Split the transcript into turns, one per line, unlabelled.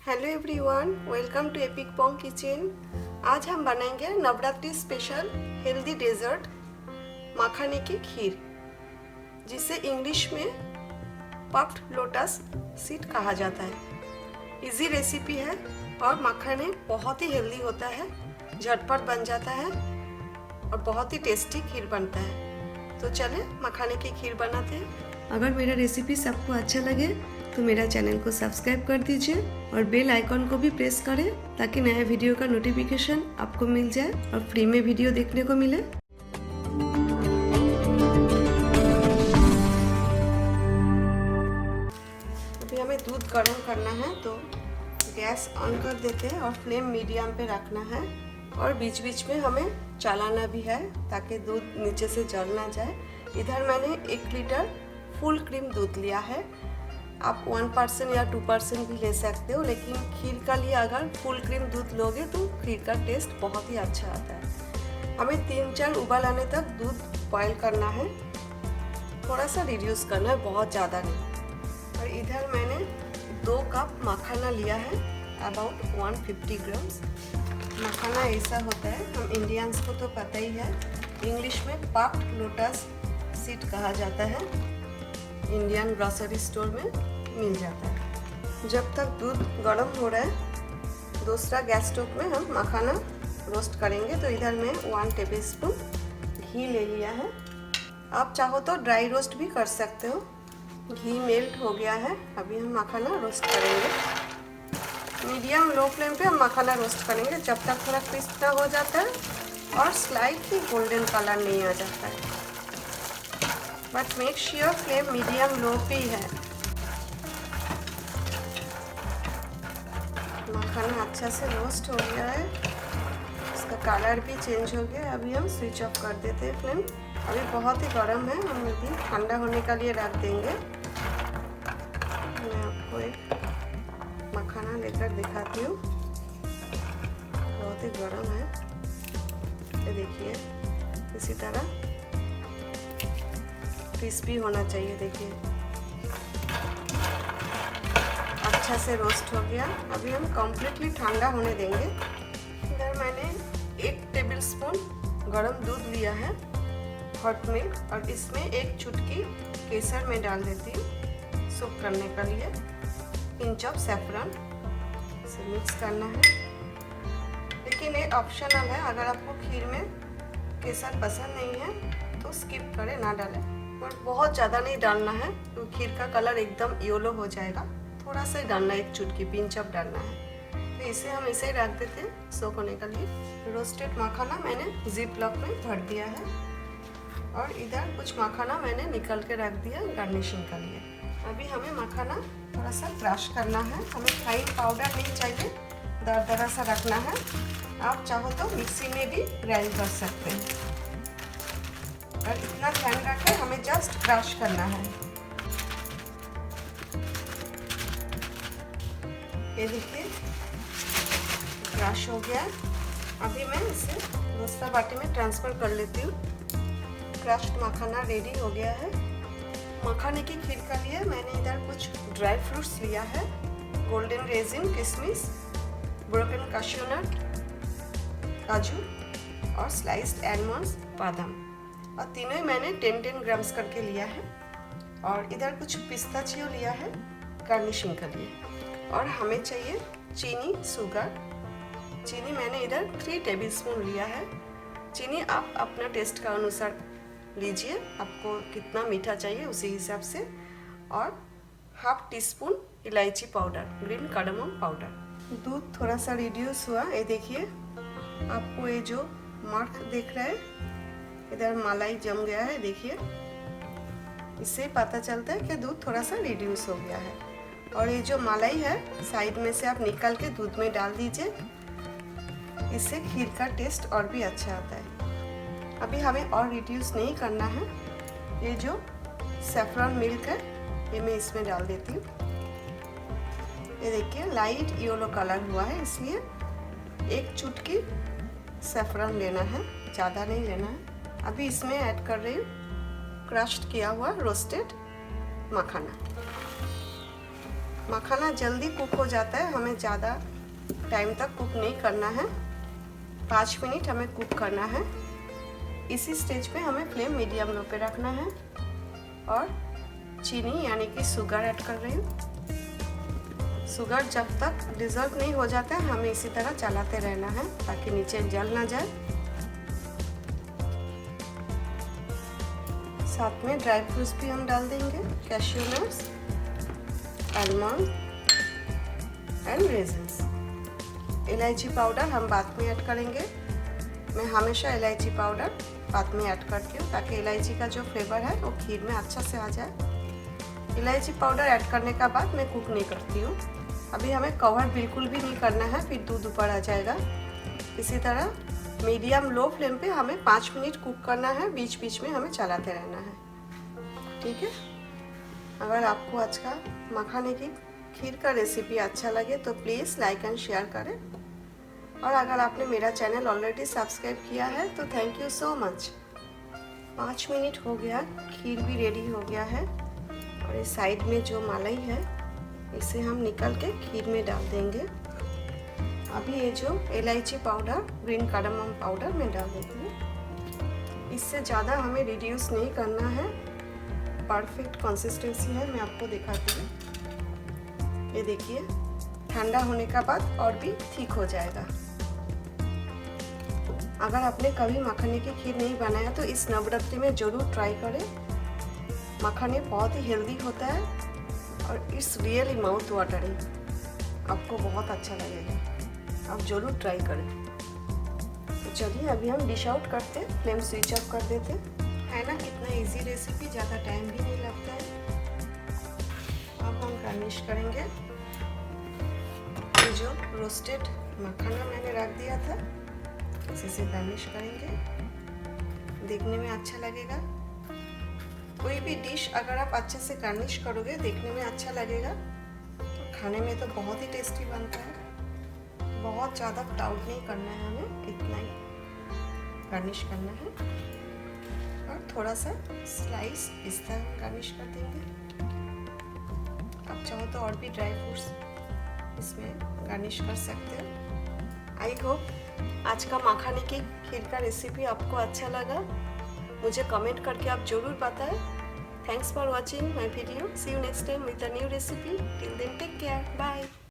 Hello everyone, welcome to Epic Pong Kitchen. आज हम बनाएंगे नवरात्रि स्पेशल हेल्दी डेजर्ट मखाने की खीर, जिसे इंग्लिश में पफ्ड लोटस सीड कहा जाता है। इजी रेसिपी है और मखाने बहुत ही हेल्दी होता है, झटपट बन जाता है और बहुत ही टेस्टी खीर बनता है। तो चले मखाने की खीर बनाते हैं। अगर मेरा रेसिपी सबको अच्छा लगे तो मेरा चैनल को सब्सक्राइब कर दीजिए और बेल आइकॉन को भी प्रेस करें ताकि नया वीडियो का नोटिफिकेशन आपको मिल जाए और फ्री में वीडियो देखने को मिले। अभी हमें दूध गर्म करना है, तो गैस ऑन कर देते हैं और फ्लेम मीडियम पे रखना है और बीच बीच में हमें चलाना भी है ताकि दूध नीचे से जल ना जाए। इधर मैंने 1 लीटर फुल क्रीम दूध लिया है। आप 1% या 2% भी ले सकते हो, लेकिन खीर का लिए अगर फुल क्रीम दूध लोगे तो खीर का टेस्ट बहुत ही अच्छा आता है। हमें 3-4 उबाल आने तक दूध बॉयल करना है, थोड़ा सा रिड्यूस करना है, बहुत ज़्यादा नहीं। और इधर मैंने 2 कप मखाना लिया है, अबाउट 150 ग्राम्स। मखाना ऐसा होता है, हम इंडियंस को तो पता ही है, इंग्लिश में पफ्ड लोटस सीड कहा जाता है। इंडियन ग्रोसरी स्टोर में मिल जाता है। जब तक दूध गर्म हो रहा है, दूसरा गैस स्टोव में हम मखाना रोस्ट करेंगे। तो इधर मैं 1 टेबलस्पून घी ले लिया है। आप चाहो तो ड्राई रोस्ट भी कर सकते हो। घी मेल्ट हो गया है, अभी हम मखाना रोस्ट करेंगे। मीडियम लो फ्लेम पे हम मखाना रोस्ट करेंगे जब तक थोड़ा क्रिस्प ना हो जाता है और स्लाइटली गोल्डन कलर नहीं आ जाता है। But make sure flame medium low पे ही है। मखाना अच्छा से रोस्ट हो गया है, इसका कलर भी चेंज हो गया। अभी हम स्विच ऑफ कर देते हैं फ्लेम। अभी बहुत ही गर्म है, हम अभी ठंडा होने के लिए रख देंगे। मैं आपको एक मखाना लेकर दिखाती हूँ, बहुत ही गर्म है। ये देखिए, इसी तरह क्रिस्पी होना चाहिए। देखिए अच्छा से रोस्ट हो गया। अभी हम कम्प्लीटली ठंडा होने देंगे। इधर मैंने 1 टेबलस्पून गर्म दूध लिया है, हॉट मिल्क, और इसमें 1 चुटकी केसर में डाल देती हूँ सूप करने के लिए। पिंच ऑफ सैफरन, इसे मिक्स करना है। लेकिन ये ऑप्शनल है, अगर आपको खीर में केसर पसंद नहीं है तो स्किप करें, ना डालें। और बहुत ज़्यादा नहीं डालना है तो खीर का कलर एकदम येलो हो जाएगा। थोड़ा सा ही डालना है, 1 चुटकी, पिंच अप डालना है। तो इसे हम ऐसे ही रख देते हैं सोक होने के लिए। रोस्टेड मखाना मैंने जिप लॉक में भर दिया है और इधर कुछ मखाना मैंने निकल के रख दिया गार्निशिंग के लिए। अभी हमें मखाना थोड़ा सा क्रश करना है। हमें फाइन पाउडर नहीं चाहिए, दरदरा सा रखना है। आप चाहो तो मिक्सी में भी ग्राइंड कर सकते हैं, और इतना ध्यान रखें, हमें जस्ट क्रश करना है। ये देखिए क्रश हो गया। अभी मैं इसे दूसरा बाटी में ट्रांसफ़र कर लेती हूँ। क्रश्ड मखाना रेडी हो गया है। मखाने की खीर के लिए मैंने इधर कुछ ड्राई फ्रूट्स लिया है, गोल्डन रेजिन, किशमिश, ब्रोकन काशू नट, काजू और स्लाइस्ड आलमंड्स, बादाम, और तीनों ही मैंने 10-10 ग्राम्स करके लिया है। और इधर कुछ पिस्ताचियो लिया है गार्निशिंग के लिए। और हमें चाहिए चीनी, शुगर। चीनी मैंने इधर 3 टेबलस्पून लिया है। चीनी आप अपना टेस्ट का अनुसार लीजिए, आपको कितना मीठा चाहिए उसी हिसाब से। और 1/2 टीस्पून इलायची पाउडर, ग्रीन कार्डमम पाउडर। दूध थोड़ा सा रिड्यूस हुआ, ये देखिए, आपको ये जो मार्क दिख रहा है, इधर मलाई जम गया है, देखिए, इससे पता चलता है कि दूध थोड़ा सा रिड्यूस हो गया है। और ये जो मलाई है साइड में से आप निकाल के दूध में डाल दीजिए, इससे खीर का टेस्ट और भी अच्छा आता है। अभी हमें और रिड्यूस नहीं करना है। ये जो सैफरन मिल्क है ये मैं इसमें डाल देती हूँ। ये देखिए लाइट येलो कलर हुआ है, इसलिए 1 चुटकी सैफरन लेना है, ज़्यादा नहीं लेना है। अभी इसमें ऐड कर रही हूँ क्रश्ड किया हुआ रोस्टेड मखाना। मखाना जल्दी कुक हो जाता है, हमें ज़्यादा टाइम तक कुक नहीं करना है, 5 मिनट हमें कुक करना है। इसी स्टेज पे हमें फ्लेम मीडियम लो पे रखना है और चीनी यानी कि शुगर ऐड कर रही हूँ। शुगर जब तक डिज़ोल्व नहीं हो जाता है हमें इसी तरह चलाते रहना है ताकि नीचे जल ना जाए। साथ में ड्राई फ्रूट्स भी हम डाल देंगे, cashew nuts, almond and resins. इलायची पाउडर हम बाद में ऐड करेंगे। मैं हमेशा इलायची पाउडर बाद में ऐड करती हूँ ताकि इलायची का जो फ्लेवर है वो खीर में अच्छा से आ जाए। इलायची पाउडर ऐड करने का बाद मैं कुक नहीं करती हूँ। अभी हमें कवर बिल्कुल भी नहीं करना है, फिर दूध ऊपर आ जाएगा। इसी तरह मीडियम लो फ्लेम पे हमें 5 मिनट कुक करना है, बीच बीच में हमें चलाते रहना है, ठीक है। अगर आपको आज का मखाने की खीर का रेसिपी अच्छा लगे तो प्लीज़ लाइक एंड शेयर करें, और अगर आपने मेरा चैनल ऑलरेडी सब्सक्राइब किया है तो thank you so much. 5 minute हो गया, खीर भी रेडी हो गया है, और इस साइड में जो मलाई है इसे हम निकल के खीर में डाल देंगे। अभी ये जो इलायची पाउडर, ग्रीन कार्डमम पाउडर मैं डाल देती हूँ। इससे ज़्यादा हमें रिड्यूस नहीं करना है, परफेक्ट कंसिस्टेंसी है, मैं आपको दिखाती हूँ। ये देखिए, ठंडा होने का बाद और भी ठीक हो जाएगा। अगर आपने कभी मखाने की खीर नहीं बनाया तो इस नवरात्रि में ज़रूर ट्राई करें। मखाने बहुत ही हेल्दी होता है और इट्स रियली माउथ वाटरिंग, आपको बहुत अच्छा लगेगा, आप ज़रूर ट्राई करें। तो चलिए अभी हम डिश आउट करते हैं, फ्लेम स्विच ऑफ कर देते है ना। कितना इजी रेसिपी, ज़्यादा टाइम भी नहीं लगता है। अब हम गार्निश करेंगे। ये जो रोस्टेड मखाना मैंने रख दिया था इसी से गार्निश करेंगे, देखने में अच्छा लगेगा। कोई भी डिश अगर आप अच्छे से गार्निश करोगे देखने में अच्छा लगेगा, तो खाने में तो बहुत ही टेस्टी बनता है। बहुत ज़्यादा क्राउड नहीं करना है हमें, इतना ही गार्निश करना है, और थोड़ा सा स्लाइस पिस्ता गार्निश कर देंगे। आप चाहो तो और भी ड्राई फ्रूट्स इसमें गार्निश कर सकते हो। आई होप आज का मखाने की खीर का रेसिपी आपको अच्छा लगा। मुझे कमेंट करके आप जरूर बताएं। Thanks for watching my video. See you next time with a new recipe. Till then take care, bye.